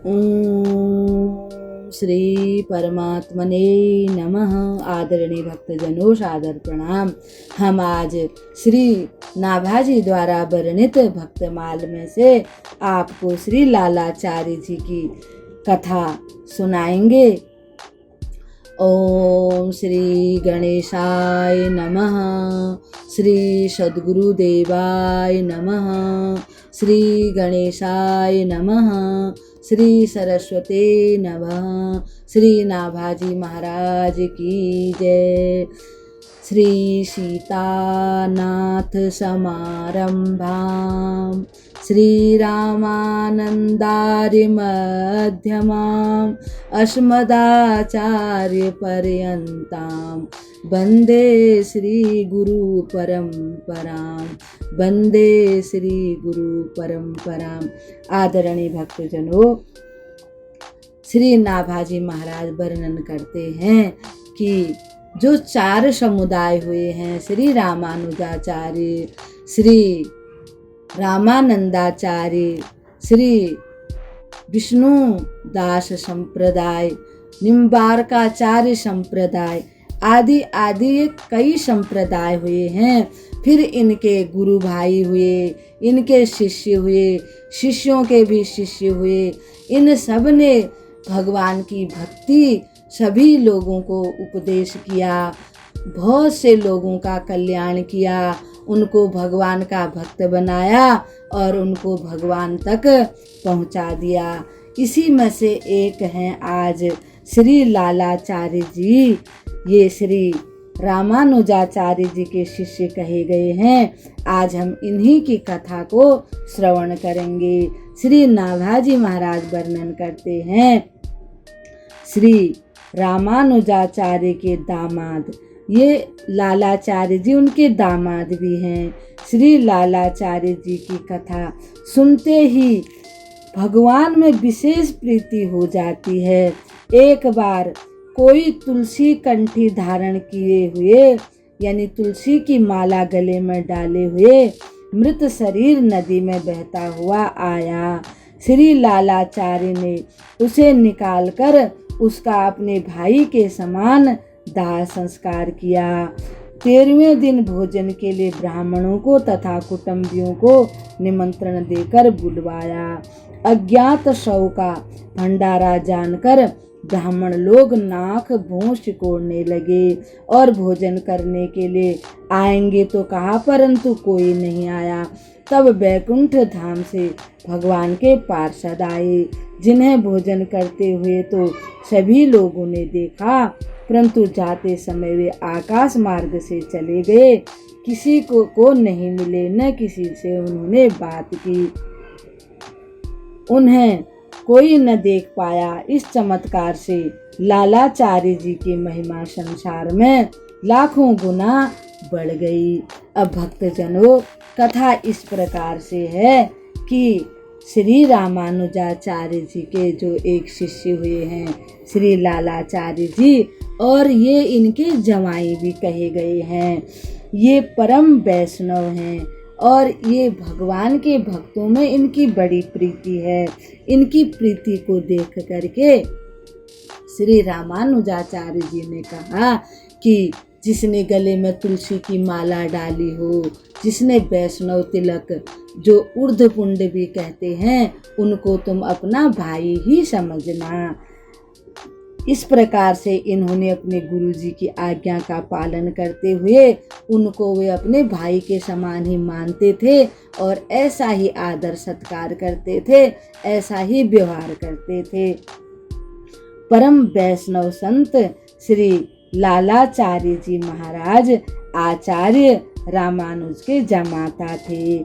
ओम श्री परमात्मने नमः। आदरणीय भक्तजनों, सादर प्रणाम। हम आज श्री नाभाजी द्वारा वर्णित भक्तमाल में से आपको श्री लालाचार्य जी की कथा सुनाएंगे। ओम श्री गणेशाय नमः। श्री सद्गुरुदेवाय नमः। श्री गणेशाय नमः। श्री सरस्वती नमः। श्री नाभाजी महाराज की जय। श्री सीतानाथ समारंभां श्री रामानंदार्य मध्यमाम् अस्मदाचार्य पर्यन्तां वन्दे श्री गुरु परंपरां। वन्दे श्री गुरु परंपरां। आदरणीय भक्तजनों, श्री नाभाजी महाराज वर्णन करते हैं कि जो 4 समुदाय हुए हैं, श्री रामानुजाचार्य, श्री रामानंदाचार्य, श्री विष्णु दास संप्रदाय, निम्बारकाचार्य संप्रदाय आदि आदि कई संप्रदाय हुए हैं। फिर इनके गुरु भाई हुए, इनके शिष्य हुए, शिष्यों के भी शिष्य हुए। इन सब ने भगवान की भक्ति सभी लोगों को उपदेश किया, बहुत से लोगों का कल्याण किया, उनको भगवान का भक्त बनाया और उनको भगवान तक पहुंचा दिया। इसी में से एक हैं आज श्री लालाचार्य जी। ये श्री रामानुजाचार्य जी के शिष्य कहे गए हैं। आज हम इन्हीं की कथा को श्रवण करेंगे। श्री नाभाजी महाराज वर्णन करते हैं। श्री रामानुजाचार्य के दामाद, ये लालाचार्य जी उनके दामाद भी हैं। श्री लालाचार्य जी की कथा सुनते ही भगवान में विशेष प्रीति हो जाती है। एक बार कोई तुलसी कंठी धारण किए हुए, यानी तुलसी की माला गले में डाले हुए मृत शरीर नदी में बहता हुआ आया। श्री लालाचार्य ने उसे निकालकर उसका अपने भाई के समान दाह संस्कार किया। 13वें दिन भोजन के लिए ब्राह्मणों को तथा कुटुंबियों को निमंत्रण देकर बुलवाया। अज्ञात शव का भंडारा जानकर ब्राह्मण लोग नाक भौं सिकोड़ने लगे और भोजन करने के लिए आएंगे तो कहा, परंतु कोई नहीं आया। तब बैकुंठ धाम से भगवान के पार्षद आए, जिन्हें भोजन करते हुए तो सभी लोगों ने देखा, परंतु जाते समय वे आकाश मार्ग से चले गए। किसी को नहीं मिले, न किसी से उन्होंने बात की, उन्हें कोई न देख पाया। इस चमत्कार से लालाचार्य जी की महिमा संसार में लाखों गुना बढ़ गई। अब भक्तजनों, कथा इस प्रकार से है कि श्री रामानुजाचार्य जी के जो एक शिष्य हुए हैं श्री लालाचार्य जी, और ये इनके जमाई भी कहे गए हैं। ये परम वैष्णव हैं और ये भगवान के भक्तों में इनकी बड़ी प्रीति है। इनकी प्रीति को देख करके श्री रामानुजाचार्य जी ने कहा कि जिसने गले में तुलसी की माला डाली हो, जिसने वैष्णव तिलक जो ऊर्ध्व पुंड भी कहते हैं, उनको तुम अपना भाई ही समझना। इस प्रकार से इन्होंने अपने गुरुजी की आज्ञा का पालन करते हुए उनको वे अपने भाई के समान ही मानते थे और ऐसा ही आदर सत्कार करते थे, ऐसा ही व्यवहार करते थे। परम वैष्णव संत श्री लालाचार्य जी महाराज आचार्य रामानुज के जमाता थे।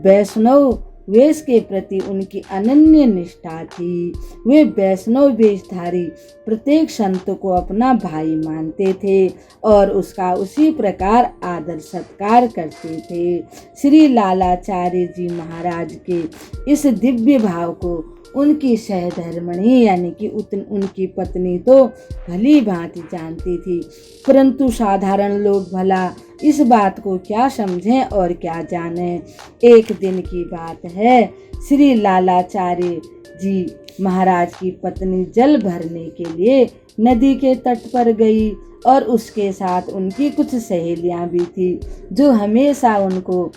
वैष्णव वेश के प्रति उनकी अनन्य निष्ठा थी। वे वैष्णव वेशधारी प्रत्येक संत को अपना भाई मानते थे और उसका उसी प्रकार आदर सत्कार करते थे। श्री लालाचार्य जी महाराज के इस दिव्य भाव को उनकी सहधर्मिणी यानी कि उनकी पत्नी तो भली भांति जानती थी, परंतु साधारण लोग भला इस बात को क्या समझें और क्या जानें। एक दिन की बात है, श्री लालाचार्य जी महाराज की पत्नी जल भरने के लिए नदी के तट पर गई और उसके साथ उनकी कुछ सहेलियां भी थी जो हमेशा उनको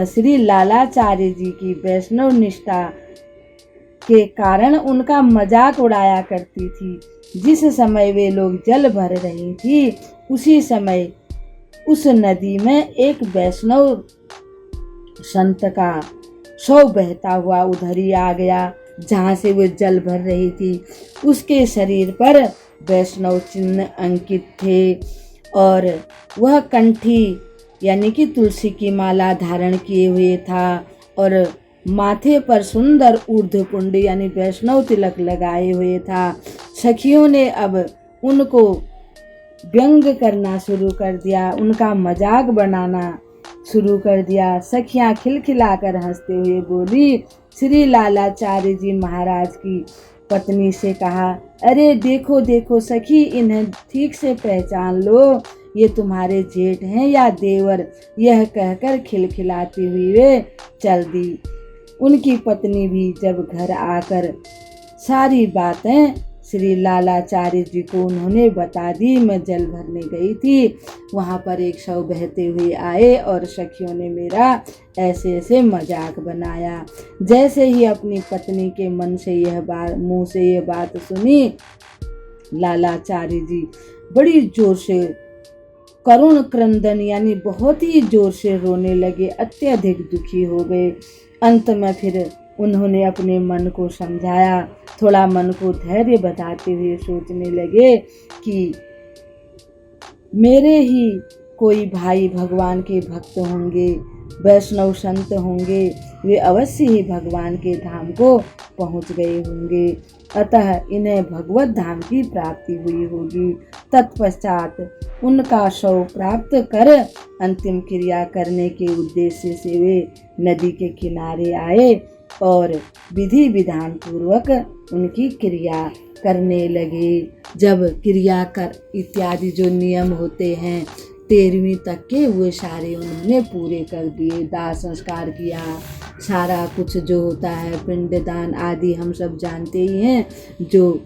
श्री लालाचार्य जी की वैष्णव निष्ठा के कारण उनका मजाक उड़ाया करती थी। जिस समय वे लोग जल भर रही थी उसी समय उस नदी में एक वैष्णव संत का शव बहता हुआ उधर ही आ गया जहाँ से वो जल भर रही थी। उसके शरीर पर वैष्णव चिन्ह अंकित थे और वह कंठी यानी कि तुलसी की माला धारण किए हुए था और माथे पर सुंदर ऊर्ध्वपुंड यानी वैष्णव तिलक लगाए हुए था। सखियों ने अब उनको व्यंग करना शुरू कर दिया, उनका मजाक बनाना शुरू कर दिया। सखियां खिलखिलाकर हंसते हुए बोली। श्री लालाचार्य जी महाराज की पत्नी से कहा, अरे देखो देखो सखी, इन्हें ठीक से पहचान लो, ये तुम्हारे जेठ हैं या देवर। यह कहकर खिलखिलाती हुई वे चल दी। उनकी पत्नी भी जब घर आकर सारी बातें श्री लालाचार्य जी को उन्होंने बता दी। मैं जल भरने गई थी, वहाँ पर एक शव बहते हुए आए और सखियों ने मेरा ऐसे ऐसे मजाक बनाया। जैसे ही अपनी पत्नी के मुँह से यह बात सुनी, लालाचार्य जी बड़ी जोर से करुण क्रंदन यानी बहुत ही जोर से रोने लगे, अत्यधिक दुखी हो गए। अंत में फिर उन्होंने अपने मन को समझाया, थोड़ा मन को धैर्य बताते हुए सोचने लगे कि मेरे ही कोई भाई भगवान के भक्त होंगे, वैष्णव संत होंगे, वे अवश्य ही भगवान के धाम को पहुंच गए होंगे, अतः इन्हें भगवत धाम की प्राप्ति हुई होगी। तत्पश्चात उनका शव प्राप्त कर अंतिम क्रिया करने के उद्देश्य से वे नदी के किनारे आए और विधि विधान पूर्वक उनकी क्रिया करने लगे। जब क्रिया कर इत्यादि जो नियम होते हैं 13वीं तक के, वो सारे उन्होंने पूरे कर दिए। दाह संस्कार किया, सारा कुछ जो होता है पिंडदान आदि हम सब जानते ही हैं। जो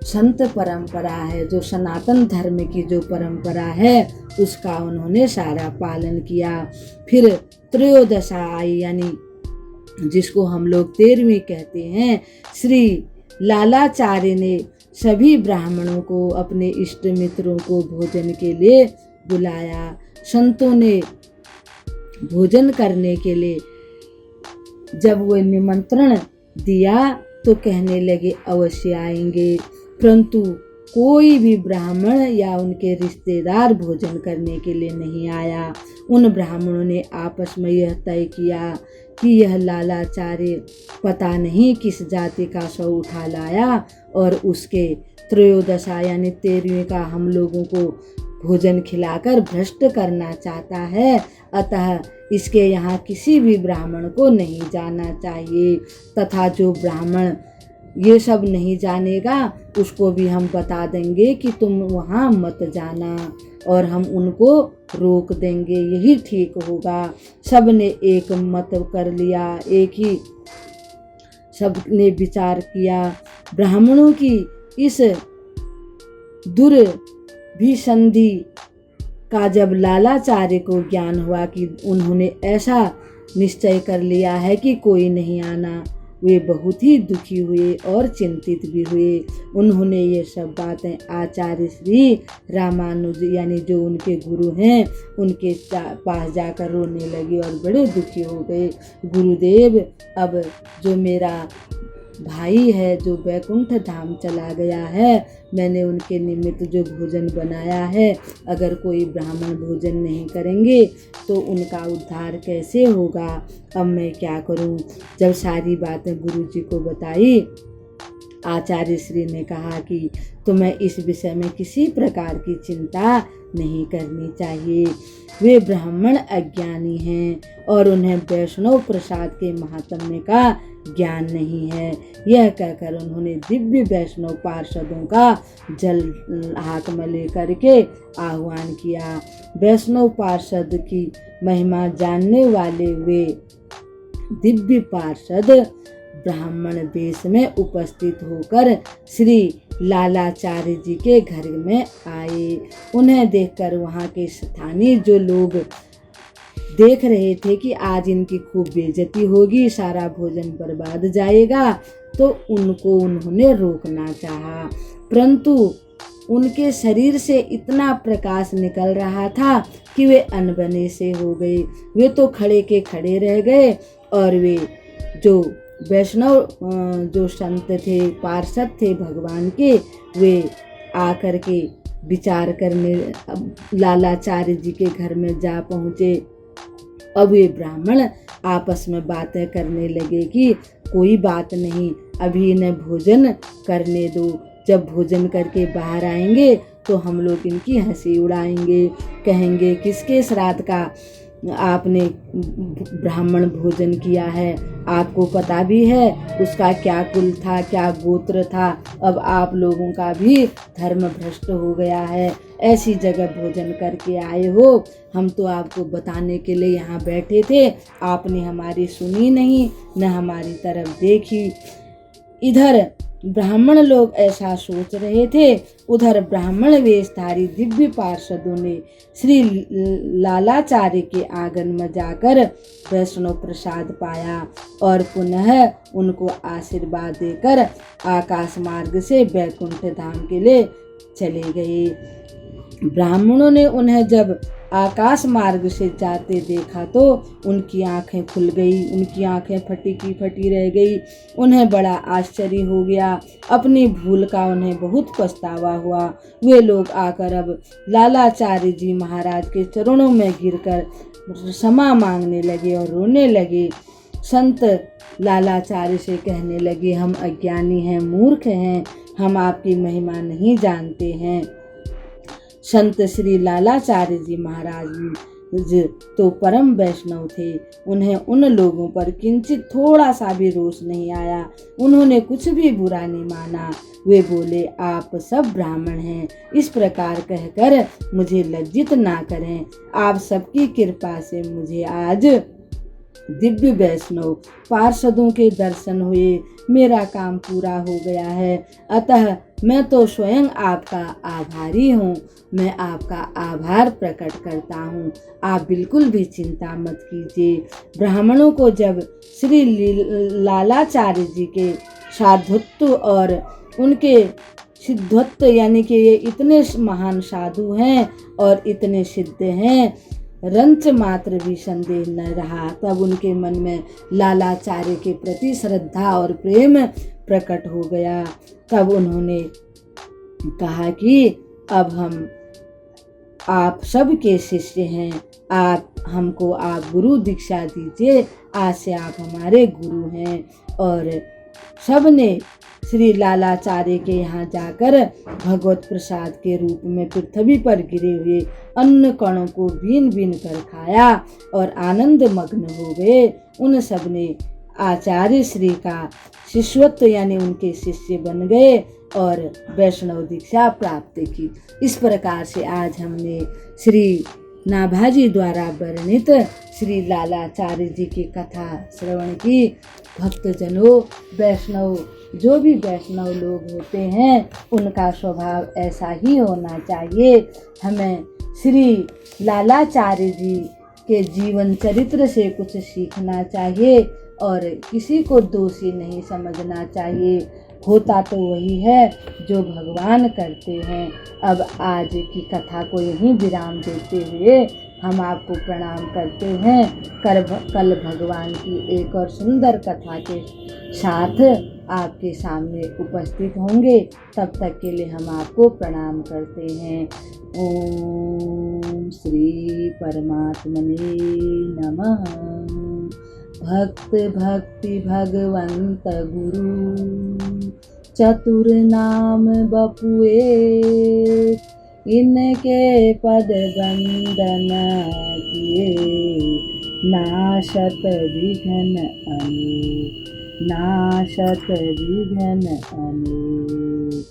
संत परंपरा है, जो सनातन धर्म की जो परंपरा है, उसका उन्होंने सारा पालन किया। फिर त्रयोदशा आई यानी जिसको हम लोग 13वीं कहते हैं। श्री लालाचार्य ने सभी ब्राह्मणों को, अपने इष्ट मित्रों को भोजन के लिए बुलाया। संतों ने भोजन करने के लिए जब वो निमंत्रण दिया तो कहने लगे अवश्य आएंगे, परंतु कोई भी ब्राह्मण या उनके रिश्तेदार भोजन करने के लिए नहीं आया। उन ब्राह्मणों ने आपस में यह तय किया कि यह लालाचार्य पता नहीं किस जाति का शव उठा लाया और उसके त्रयोदशा यानी 13वीं का हम लोगों को भोजन खिलाकर भ्रष्ट करना चाहता है, अतः इसके यहाँ किसी भी ब्राह्मण को नहीं जाना चाहिए, तथा जो ब्राह्मण ये सब नहीं जानेगा उसको भी हम बता देंगे कि तुम वहाँ मत जाना और हम उनको रोक देंगे, यही ठीक होगा। सब ने एक मत कर लिया, एक ही सब ने विचार किया। ब्राह्मणों की इस दुर्भिसंधि का जब लालाचार्य को ज्ञान हुआ कि उन्होंने ऐसा निश्चय कर लिया है कि कोई नहीं आना, वे बहुत ही दुखी हुए और चिंतित भी हुए। उन्होंने ये सब बातें आचार्य श्री रामानुज यानी जो उनके गुरु हैं उनके पास जाकर रोने लगे और बड़े दुखी हो गए। गुरुदेव, अब जो मेरा भाई है जो वैकुंठ धाम चला गया है, मैंने उनके निमित्त जो भोजन बनाया है, अगर कोई ब्राह्मण भोजन नहीं करेंगे तो उनका उद्धार कैसे होगा। अब मैं क्या करूं। जब सारी बातें गुरुजी को बताई, आचार्य श्री ने कहा कि तुम्हें इस विषय में किसी प्रकार की चिंता नहीं करनी चाहिए। वे ब्राह्मण अज्ञानी हैं और उन्हें वैष्णव प्रसाद के महात्म्य का ज्ञान नहीं है। यह कहकर उन्होंने दिव्य वैष्णव पार्षदों का जल हाथ में लेकर के आह्वान किया। वैष्णव पार्षद की महिमा जानने वाले वे दिव्य पार्षद ब्राह्मण वेश में उपस्थित होकर श्री लालाचार्य जी के घर में आए। उन्हें देखकर वहाँ के स्थानीय जो लोग देख रहे थे कि आज इनकी खूब बेइज्जती होगी, सारा भोजन बर्बाद जाएगा, तो उनको उन्होंने रोकना चाहा, परंतु उनके शरीर से इतना प्रकाश निकल रहा था कि वे अनबने से हो गए। वे तो खड़े के खड़े रह गए और वे जो वैष्णव जो संत थे, पार्षद थे भगवान के, वे आकर के विचार करने लालाचार्य जी के घर में जा पहुँचे। अब ये ब्राह्मण आपस में बातें करने लगे कि कोई बात नहीं, अभी इन्हें भोजन करने दो, जब भोजन करके बाहर आएंगे तो हम लोग इनकी हंसी उड़ाएंगे, कहेंगे किसके श्राद्ध का आपने ब्राह्मण भोजन किया है, आपको पता भी है उसका क्या कुल था, क्या गोत्र था, अब आप लोगों का भी धर्म भ्रष्ट हो गया है, ऐसी जगह भोजन करके आए हो, हम तो आपको बताने के लिए यहाँ बैठे थे, आपने हमारी सुनी नहीं, न हमारी तरफ देखी। इधर ब्राह्मण लोग ऐसा सोच रहे थे, उधर ब्राह्मण वेशधारी दिव्य पार्षदों ने श्री लालाचार्य के आंगन में जाकर वैष्णव प्रसाद पाया और पुनः उनको आशीर्वाद देकर आकाश मार्ग से वैकुंठ धाम के लिए चले गए। ब्राह्मणों ने उन्हें जब आकाश मार्ग से जाते देखा तो उनकी आंखें खुल गई, उनकी आंखें फटी की फटी रह गई। उन्हें बड़ा आश्चर्य हो गया, अपनी भूल का उन्हें बहुत पछतावा हुआ। वे लोग आकर अब लालाचार्य जी महाराज के चरणों में गिरकर क्षमा मांगने लगे और रोने लगे। संत लालाचार्य से कहने लगे, हम अज्ञानी हैं, मूर्ख हैं, हम आपकी महिमा नहीं जानते हैं। संत श्री लालाचार्य जी महाराज तो परम वैष्णव थे, उन्हें उन लोगों पर किंचित थोड़ा सा भी रोष नहीं आया, उन्होंने कुछ भी बुरा नहीं माना। वे बोले, आप सब ब्राह्मण हैं, इस प्रकार कहकर मुझे लज्जित ना करें, आप सबकी कृपा से मुझे आज दिव्य वैष्णव पार्षदों के दर्शन हुए, मेरा काम पूरा हो गया है, अतः मैं तो स्वयं आपका आभारी हूँ, मैं आपका आभार प्रकट करता हूँ, आप बिल्कुल भी चिंता मत कीजिए। ब्राह्मणों को जब श्री लालाचार्य जी के साधुत्व और उनके सिद्धत्व, यानी कि ये इतने महान साधु हैं और इतने सिद्ध हैं, रंच मात्र भी संदेह न रहा, तब उनके मन में लालाचार्य के प्रति श्रद्धा और प्रेम प्रकट हो गया। तब उन्होंने कहा कि अब हम आप सबके शिष्य हैं, आप गुरु दीक्षा दीजिए, आज से आप हमारे गुरु हैं। और सबने श्री लालाचार्य के यहाँ जाकर भगवत प्रसाद के रूप में पृथ्वी पर गिरे हुए अन्न कणों को बीन बीन कर खाया और आनंद मग्न हो गए। उन सब ने आचार्य श्री का शिष्यत्व यानी उनके शिष्य बन गए और वैष्णव दीक्षा प्राप्त की। इस प्रकार से आज हमने श्री नाभाजी द्वारा वर्णित श्री लालाचार्य जी की कथा श्रवण की। भक्तजनों, वैष्णव जो भी वैष्णव लोग होते हैं उनका स्वभाव ऐसा ही होना चाहिए। हमें श्री लालाचार्य जी के जीवन चरित्र से कुछ सीखना चाहिए और किसी को दोषी नहीं समझना चाहिए। होता तो वही है जो भगवान करते हैं। अब आज की कथा को यहीं विराम देते हुए हम आपको प्रणाम करते हैं। कल भगवान की एक और सुंदर कथा के साथ आपके सामने उपस्थित होंगे। तब तक के लिए हम आपको प्रणाम करते हैं। ओम श्री परमात्मने नमः। भक्त भक्ति भगवंत गुरु चतुर नाम बपुए, इनके पद बंदन किए, नाशत विघ्न अनेक, नाशत विघ्न अनेक।